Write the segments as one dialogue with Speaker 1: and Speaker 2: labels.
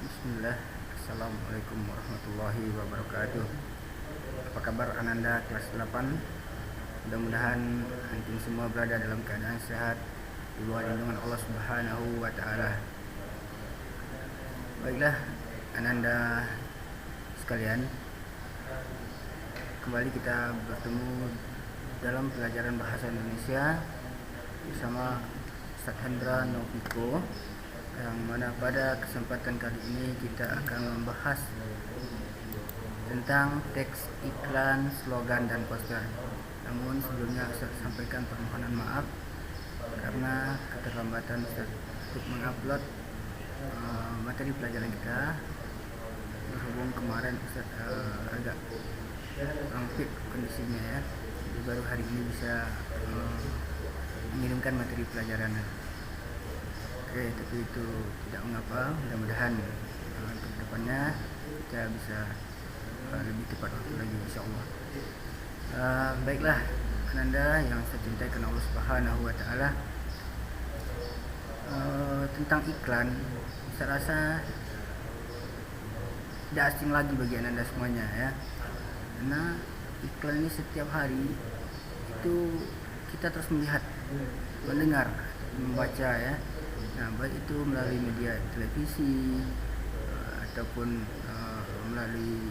Speaker 1: Bismillah. Assalamualaikum warahmatullahi wabarakatuh. Apa kabar Ananda kelas 8? Mudah-mudahan antum semua berada dalam keadaan sehat di bawah lindungan Allah Subhanahu wa taala. Baiklah Ananda sekalian, kembali kita bertemu dalam pelajaran bahasa Indonesia bersama Ustaz Hendra Noviko, yang mana pada kesempatan kali ini kita akan membahas tentang teks iklan, slogan, dan poster. Namun sebelumnya Ustaz sampaikan permohonan maaf karena keterlambatan Ustaz untuk mengupload materi pelajaran kita. Berhubung kemarin Ustaz agak kurang fit kondisinya ya, jadi baru hari ini bisa mengirimkan materi pelajaran. Oke, tapi itu tidak mengapa. Mudah-mudahan untuk depannya kita bisa lebih tepat waktu lagi, insyaallah. Baiklah Ananda yang saya cintai karena Allah Subhanahu wa taala, tentang iklan saya rasa tidak asing lagi bagi Ananda semuanya ya. Karena iklan ini setiap hari itu kita terus melihat, mendengar, membaca ya. Nah, baik itu melalui media televisi ataupun melalui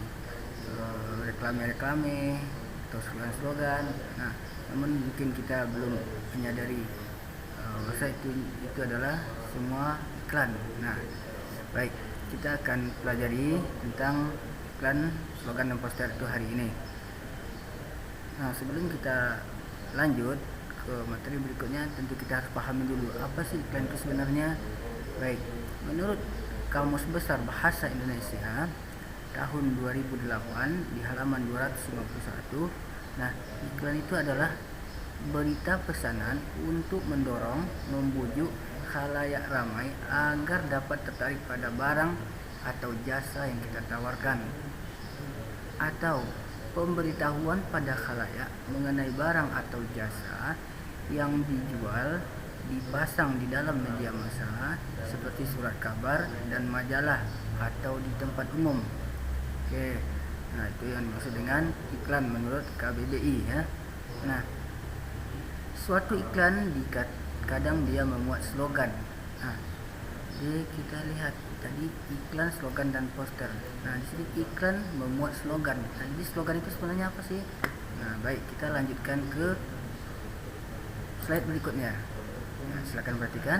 Speaker 1: reklame atau slogan-slogan. Nah, namun mungkin kita belum menyadari bahwa itu adalah semua iklan. Nah, baik, kita akan pelajari tentang iklan, slogan, dan poster itu hari ini. Nah, sebelum kita lanjut ke materi berikutnya, tentu kita harus pahami dulu apa sih iklan itu sebenarnya. Baik, menurut Kamus Besar Bahasa Indonesia tahun 2008 di halaman 251, nah, iklan itu adalah berita pesanan untuk mendorong, membujuk khalayak ramai agar dapat tertarik pada barang atau jasa yang kita tawarkan, atau pemberitahuan pada khalayak mengenai barang atau jasa yang dijual dipasang di dalam media massa seperti surat kabar dan majalah atau di tempat umum. Oke, nah itu yang dimaksud dengan iklan menurut KBBI ya. Nah, suatu iklan kadang dia memuat slogan. Nah, jadi kita lihat tadi iklan, slogan, dan poster. Nah, di sini iklan memuat slogan. Nah, jadi slogan itu sebenarnya apa sih? Nah, baik, kita lanjutkan ke slide berikutnya. Nah, silakan perhatikan.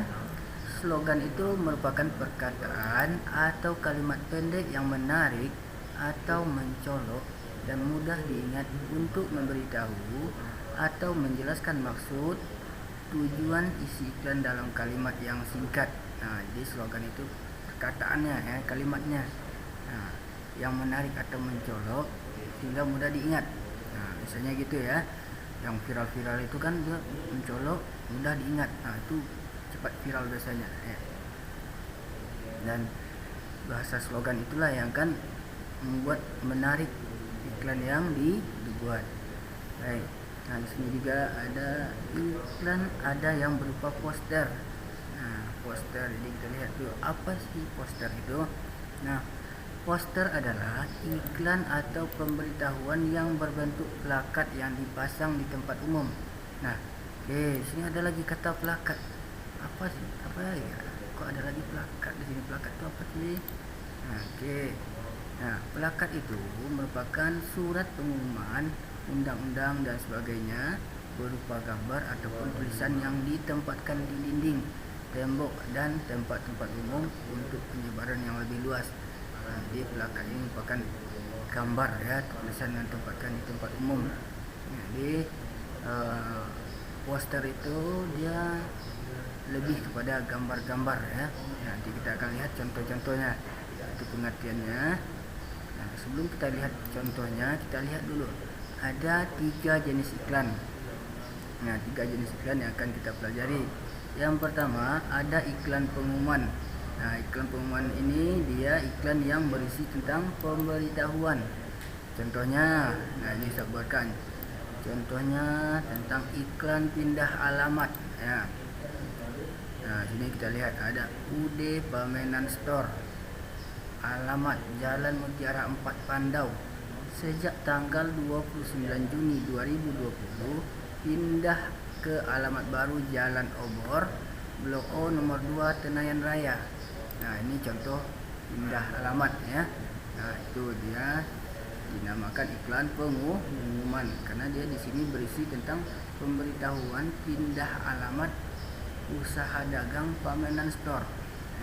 Speaker 1: Slogan itu merupakan perkataan atau kalimat pendek yang menarik atau mencolok dan mudah diingat untuk memberitahu atau menjelaskan maksud, tujuan, isi iklan dalam kalimat yang singkat. Nah, jadi slogan itu perkataannya ya, kalimatnya. Nah, yang menarik atau mencolok sehingga mudah diingat. Nah, misalnya gitu ya. Yang viral-viral itu kan dia mencolok, mudah diingat. Nah, itu cepat viral biasanya ya. Dan bahasa slogan itulah yang kan membuat menarik iklan yang dibuat. Baik. Nah, di sini juga ada iklan, ada yang berupa poster. Nah, poster, jadi kita lihat dulu apa sih poster itu. Nah, poster adalah iklan atau pemberitahuan yang berbentuk plakat yang dipasang di tempat umum. Nah, oke, sini ada lagi kata plakat. Apa sih? Apa ya? Kok ada lagi plakat di sini? Plakat itu apa sih? Nah, oke. Nah, plakat itu merupakan surat pengumuman, undang-undang dan sebagainya berupa gambar ataupun tulisan yang ditempatkan di dinding, tembok, dan tempat-tempat umum untuk penyebaran yang lebih luas. Jadi plakat ini merupakan gambar ya, tulisan yang ditempatkan di tempat umum. Jadi poster itu dia lebih kepada gambar-gambar ya. Nanti kita akan lihat contoh-contohnya, itu pengertiannya. Nah, sebelum kita lihat contohnya, kita lihat dulu ada 3 jenis iklan. Nah, 3 jenis iklan yang akan kita pelajari. Yang pertama ada iklan pengumuman. Nah, iklan pengumuman ini dia iklan yang berisi tentang pemberitahuan. Contohnya, nah ini saya buatkan. Contohnya tentang iklan pindah alamat ya. Nah, sini kita lihat ada UD Pamenan Store. alamat Jalan Mutiara 4 Pandau sejak tanggal 29 Juni 2020 pindah ke alamat baru Jalan Obor, Blok O nomor 2 Tenayan Raya. Nah, ini contoh pindah alamat ya. Nah, itu dia dinamakan iklan pengumuman karena dia di sini berisi tentang pemberitahuan pindah alamat usaha dagang Pamenan Store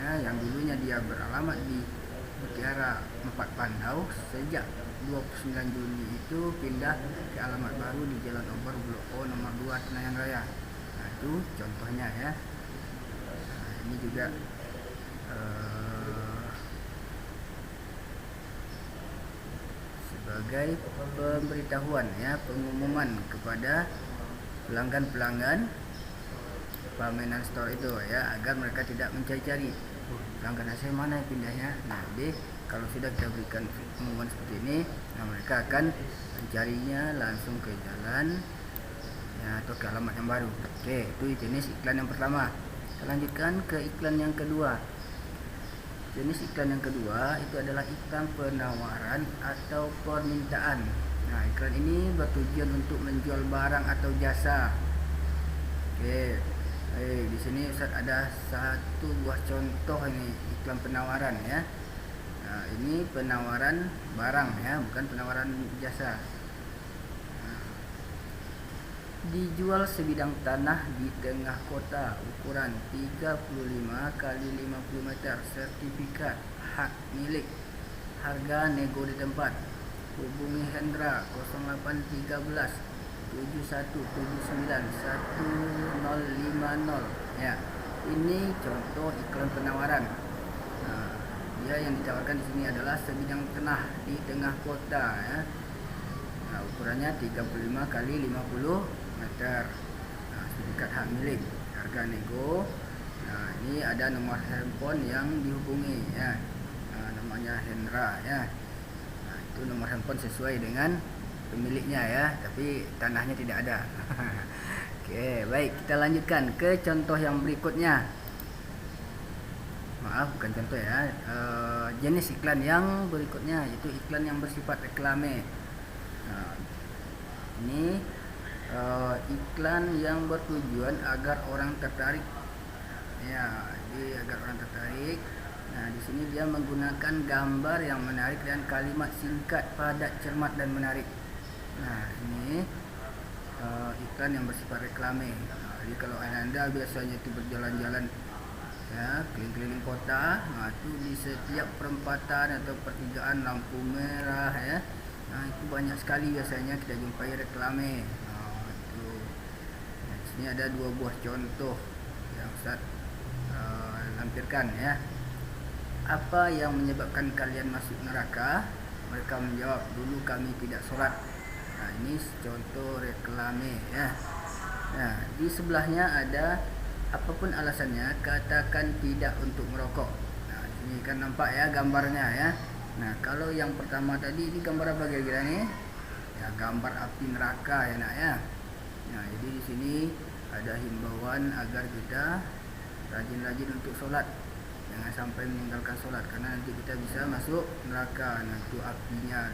Speaker 1: ya, yang dulunya dia beralamat di Mutiara 4 Pandau. Sejak 29 Juni itu pindah ke alamat baru di Jalan Obor, Blok O nomor 2 Tenayan Raya. Nah, itu contohnya ya. Nah, ini juga sebagai pemberitahuan ya, pengumuman kepada pelanggan-pelanggan Pamenan Store itu ya, agar mereka tidak mencari-cari pelanggan saya mana yang pindahnya. Nah, jadi kalau sudah kita berikan pengumuman seperti ini, nah mereka akan mencarinya langsung ke jalan ya, atau ke alamat yang baru. Oke, itu jenis iklan yang pertama. Kita lanjutkan ke iklan yang kedua. Jenis iklan yang kedua itu adalah iklan penawaran atau permintaan. Nah, iklan ini bertujuan untuk menjual barang atau jasa. Oke, di sini Ustaz ada satu buah contoh ini iklan penawaran ya. Nah, ini penawaran barang ya, bukan penawaran jasa. Dijual sebidang tanah di tengah kota ukuran 35 kali 50 meter, sertifikat hak milik, harga nego di tempat. Hubungi Hendra 0813 7179 1050 ya. Ini contoh iklan penawaran. Nah, dia yang ditawarkan di sini adalah sebidang tanah di tengah kota ya. Nah, ukurannya 35 kali 50 meter. Nah, sertifikat hak milik, harga nego. Nah, ini ada nomor handphone yang dihubungi ya. Nah, namanya Hendra ya. Nah, itu nomor handphone sesuai dengan pemiliknya ya, tapi tanahnya tidak ada. Oke, baik, kita lanjutkan ke contoh yang berikutnya. Maaf, bukan contoh ya. Jenis iklan yang berikutnya yaitu iklan yang bersifat reklame. Nah, ini iklan yang bertujuan agar orang tertarik ya, jadi agar orang tertarik. Nah, di sini dia menggunakan gambar yang menarik dan kalimat singkat, padat, cermat dan menarik. Nah, ini iklan yang bersifat reklame. Nah, jadi kalau Anda biasanya itu berjalan-jalan ya, keliling-keliling kota, nah itu di setiap perempatan atau pertigaan lampu merah ya. Nah, itu banyak sekali biasanya kita jumpai reklame. Nah, itu. Nah, di sini ada dua buah contoh yang Ustaz lampirkan ya. Apa yang menyebabkan kalian masuk neraka? Mereka menjawab, dulu kami tidak sholat. Nah, ini contoh reklame ya. Nah, di sebelahnya ada apapun alasannya, katakan tidak untuk merokok. Nah, di sini kan nampak ya gambarnya ya. Nah, kalau yang pertama tadi ini gambar apa kira-kira nih? Ya, gambar api neraka ya nak ya. Nah, jadi di sini ada himbauan agar kita rajin-rajin untuk sholat. Jangan sampai meninggalkan sholat karena nanti kita bisa masuk neraka. Nah, itu apinya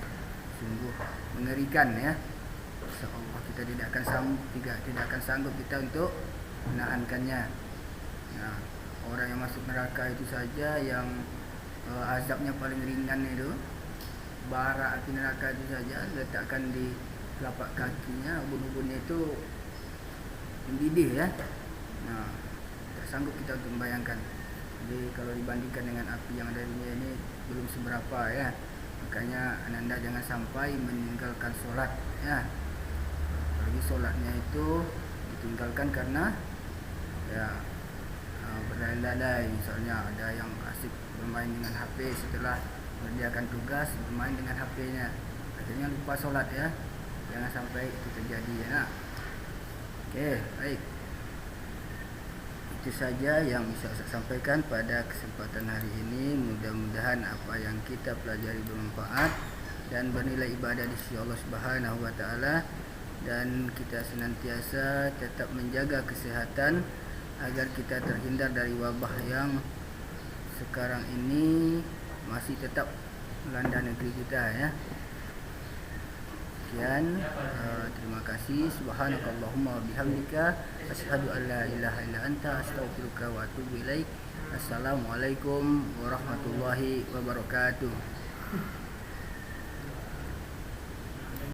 Speaker 1: sungguh mengerikan ya. Insyaallah kita tidak akan sanggup kita untuk menahankannya. Nah, orang yang masuk neraka itu saja yang azabnya paling ringan itu, bara api neraka itu saja letakkan di telapak kakinya, ubun-ubunnya itu mendidih ya. Nah, tidak sanggup kita untuk membayangkan. Jadi kalau dibandingkan dengan api yang ada di dunia ini belum seberapa ya. Makanya Anda jangan sampai meninggalkan sholat ya. Apalagi sholatnya itu ditinggalkan karena ya berlai-lai. Misalnya ada yang asik bermain dengan HP setelah mengerjakan tugas, bermain dengan HP-nya, akhirnya lupa sholat ya. Jangan sampai itu terjadi ya. Oke, baik. Itu saja yang bisa saya sampaikan pada kesempatan hari ini. Mudah-mudahan apa yang kita pelajari bermanfaat dan bernilai ibadah di sisi Allah Subhanahu wa taala, dan kita senantiasa tetap menjaga kesehatan agar kita terhindar dari wabah yang sekarang ini masih tetap melanda negeri kita ya. Sekian, terima kasih. Subhanakallahumma wabihamdika asyhadu an la ilaha illa anta astaghfiruka wa atubu ilaik. Assalamualaikum warahmatullahi wabarakatuh.